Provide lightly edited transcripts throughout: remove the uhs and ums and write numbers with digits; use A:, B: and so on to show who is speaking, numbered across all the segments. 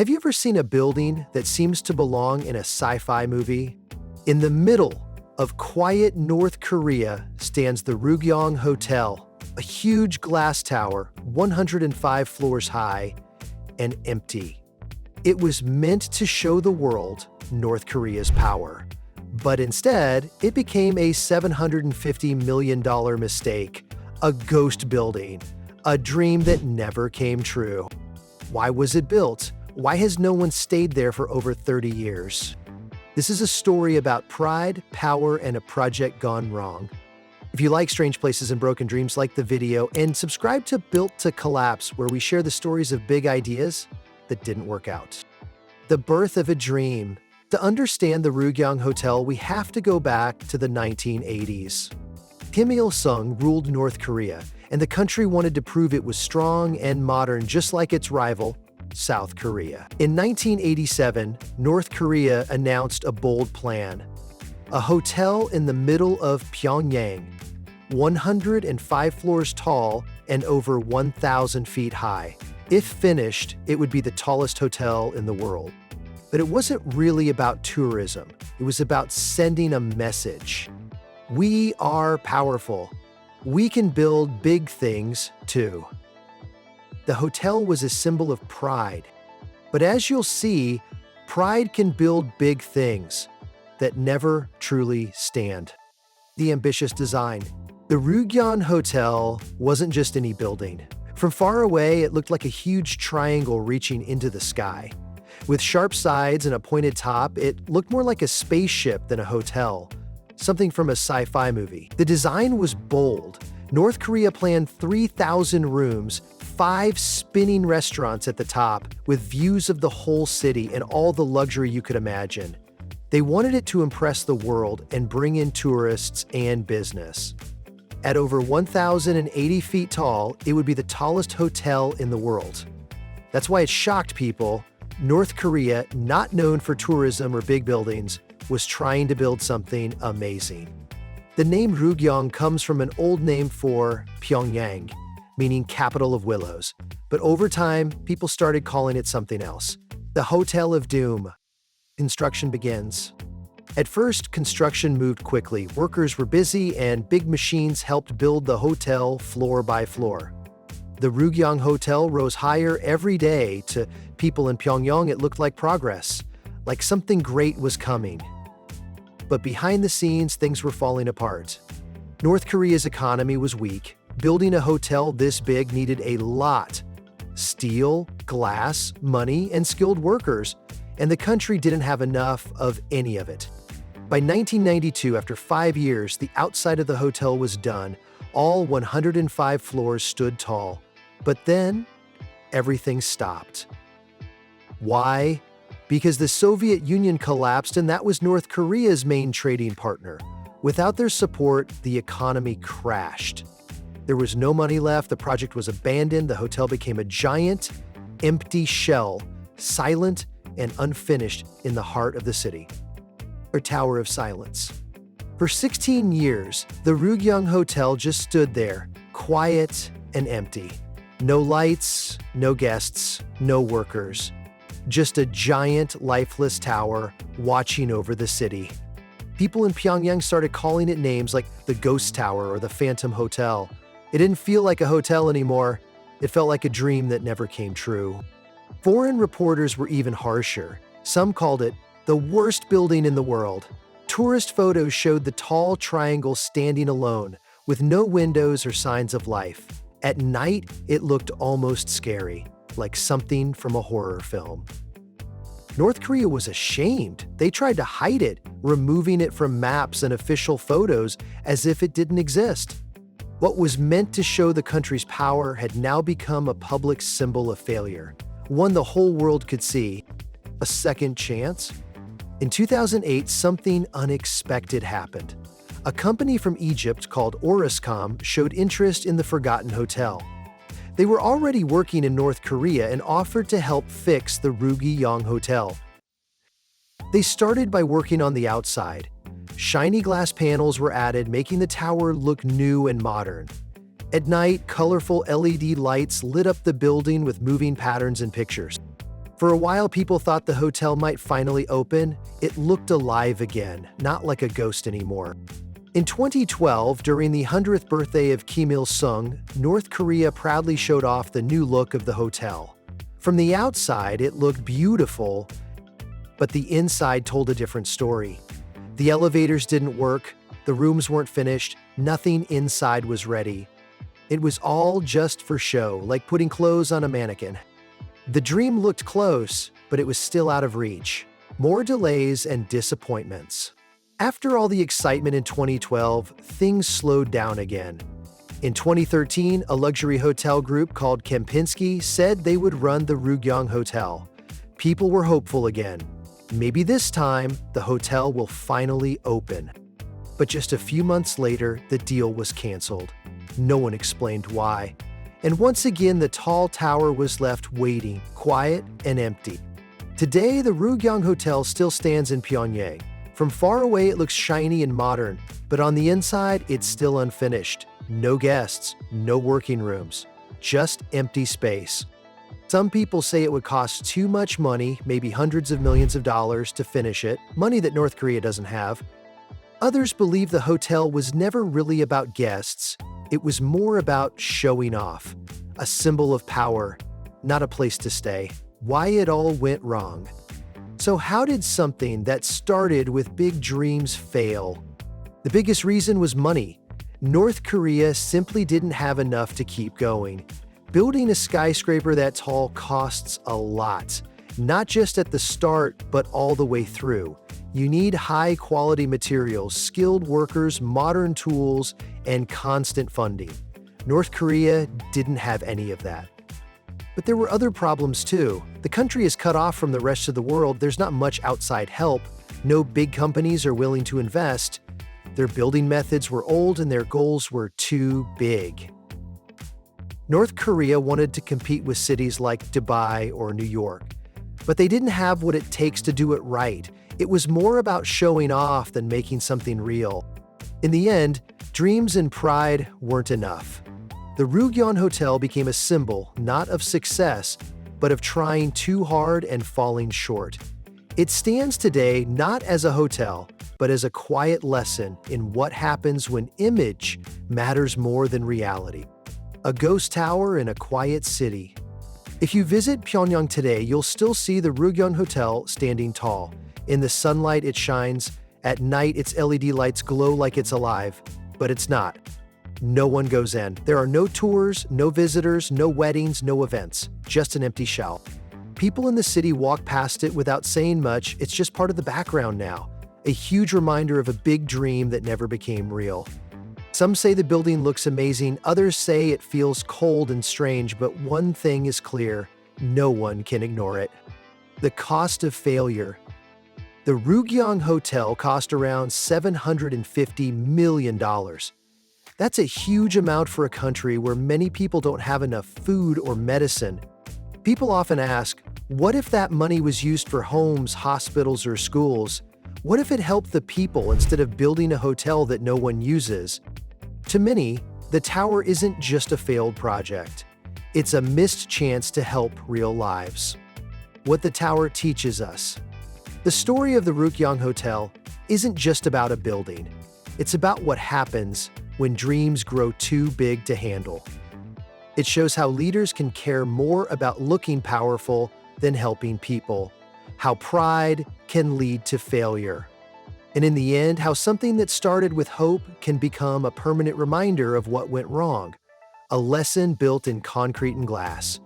A: Have you ever seen a building that seems to belong in a sci-fi movie? In the middle of quiet North Korea stands the Ryugyong Hotel, a huge glass tower, 105 floors high and empty. It was meant to show the world North Korea's power. But instead, it became a $750 million mistake, a ghost building, a dream that never came true. Why was it built? Why has no one stayed there for over 30 years? This is a story about pride, power, and a project gone wrong. If you like strange places and broken dreams, like the video and subscribe to Built to Collapse, where we share the stories of big ideas that didn't work out. The birth of a dream. To understand the Ryugyong Hotel, we have to go back to the 1980s. Kim Il-sung ruled North Korea, and the country wanted to prove it was strong and modern, just like its rival, South Korea. In 1987, North Korea announced a bold plan. A hotel in the middle of Pyongyang, 105 floors tall and over 1,000 feet high. If finished, it would be the tallest hotel in the world. But it wasn't really about tourism. It was about sending a message. We are powerful. We can build big things too. The hotel was a symbol of pride. But as you'll see, pride can build big things that never truly stand. The ambitious design. The Ryugyong Hotel wasn't just any building. From far away, it looked like a huge triangle reaching into the sky. With sharp sides and a pointed top, it looked more like a spaceship than a hotel, something from a sci-fi movie. The design was bold. North Korea planned 3,000 rooms, 5 spinning restaurants at the top, with views of the whole city and all the luxury you could imagine. They wanted it to impress the world and bring in tourists and business. At over 1,080 feet tall, it would be the tallest hotel in the world. That's why it shocked people. North Korea, not known for tourism or big buildings, was trying to build something amazing. The name Ryugyong comes from an old name for Pyongyang, meaning capital of willows. But over time, people started calling it something else. The Hotel of Doom. Construction begins. At first, construction moved quickly. Workers were busy and big machines helped build the hotel floor by floor. The Ryugyong Hotel rose higher every day. To people in Pyongyang, it looked like progress, like something great was coming. But behind the scenes, things were falling apart. North Korea's economy was weak. Building a hotel this big needed a lot: steel, glass, money, and skilled workers, and the country didn't have enough of any of it. By 1992, after 5 years, the outside of the hotel was done. All 105 floors stood tall. But then, everything stopped. Why? Because the Soviet Union collapsed, and that was North Korea's main trading partner. Without their support, the economy crashed. There was no money left, the project was abandoned, the hotel became a giant, empty shell, silent and unfinished in the heart of the city. Or Tower of Silence. For 16 years, the Ryugyong Hotel just stood there, quiet and empty. No lights, no guests, no workers. Just a giant, lifeless tower watching over the city. People in Pyongyang started calling it names like the Ghost Tower or the Phantom Hotel. It didn't feel like a hotel anymore. It felt like a dream that never came true. Foreign reporters were even harsher. Some called it the worst building in the world. Tourist photos showed the tall triangle standing alone, with no windows or signs of life. At night, it looked almost scary, like something from a horror film. North Korea was ashamed. They tried to hide it, removing it from maps and official photos as if it didn't exist. What was meant to show the country's power had now become a public symbol of failure, one the whole world could see. A second chance? In 2008, something unexpected happened. A company from Egypt called Orascom showed interest in the forgotten hotel. They were already working in North Korea and offered to help fix the Ryugyong Hotel. They started by working on the outside. Shiny glass panels were added, making the tower look new and modern. At night, colorful LED lights lit up the building with moving patterns and pictures. For a while, people thought the hotel might finally open. It looked alive again, not like a ghost anymore. In 2012, during the 100th birthday of Kim Il-sung, North Korea proudly showed off the new look of the hotel. From the outside, it looked beautiful, but the inside told a different story. The elevators didn't work, the rooms weren't finished, nothing inside was ready. It was all just for show, like putting clothes on a mannequin. The dream looked close, but it was still out of reach. More delays and disappointments. After all the excitement in 2012, things slowed down again. In 2013, a luxury hotel group called Kempinski said they would run the Ryugyong Hotel. People were hopeful again. Maybe this time, the hotel will finally open. But just a few months later, the deal was canceled. No one explained why. And once again, the tall tower was left waiting, quiet and empty. Today, the Ryugyong Hotel still stands in Pyongyang. From far away, it looks shiny and modern, but on the inside, it's still unfinished. No guests, no working rooms, just empty space. Some people say it would cost too much money, maybe hundreds of millions of dollars, to finish it, money that North Korea doesn't have. Others believe the hotel was never really about guests. It was more about showing off, a symbol of power, not a place to stay. Why it all went wrong. So how did something that started with big dreams fail? The biggest reason was money. North Korea simply didn't have enough to keep going. Building a skyscraper that tall costs a lot, not just at the start, but all the way through. You need high-quality materials, skilled workers, modern tools, and constant funding. North Korea didn't have any of that. But there were other problems too. The country is cut off from the rest of the world. There's not much outside help. No big companies are willing to invest. Their building methods were old and their goals were too big. North Korea wanted to compete with cities like Dubai or New York, but they didn't have what it takes to do it right. It was more about showing off than making something real. In the end, dreams and pride weren't enough. The Ryugyong Hotel became a symbol, not of success, but of trying too hard and falling short. It stands today not as a hotel, but as a quiet lesson in what happens when image matters more than reality. A ghost tower in a quiet city. If you visit Pyongyang today, you'll still see the Ryugyong Hotel standing tall. In the sunlight, it shines. At night, its LED lights glow like it's alive, but it's not. No one goes in. There are no tours, no visitors, no weddings, no events, just an empty shell. People in the city walk past it without saying much. It's just part of the background now, a huge reminder of a big dream that never became real. Some say the building looks amazing, others say it feels cold and strange, but one thing is clear, no one can ignore it. The cost of failure. The Ryugyong Hotel cost around $750 million. That's a huge amount for a country where many people don't have enough food or medicine. People often ask, what if that money was used for homes, hospitals, or schools? What if it helped the people instead of building a hotel that no one uses? To many, the tower isn't just a failed project. It's a missed chance to help real lives. What the tower teaches us. The story of the Ryugyong Hotel isn't just about a building. It's about what happens when dreams grow too big to handle. It shows how leaders can care more about looking powerful than helping people, how pride can lead to failure, and in the end, how something that started with hope can become a permanent reminder of what went wrong, a lesson built in concrete and glass.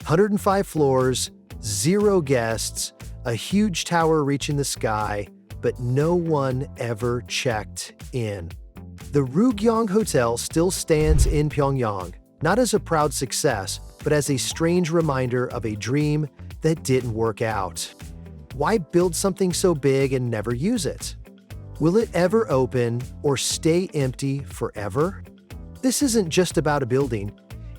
A: 105 floors, 0 guests, a huge tower reaching the sky, but no one ever checked in. The Ryugyong Hotel still stands in Pyongyang, not as a proud success, but as a strange reminder of a dream that didn't work out. Why build something so big and never use it? Will it ever open or stay empty forever? This isn't just about a building.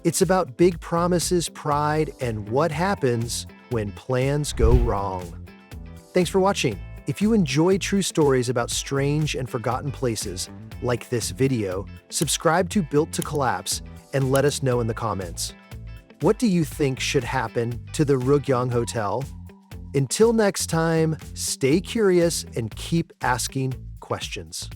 A: It's about big promises, pride, and what happens when plans go wrong. Thanks for watching. If you enjoy true stories about strange and forgotten places, like this video, subscribe to Built to Collapse and let us know in the comments. What do you think should happen to the Ryugyong Hotel? Until next time, stay curious and keep asking questions.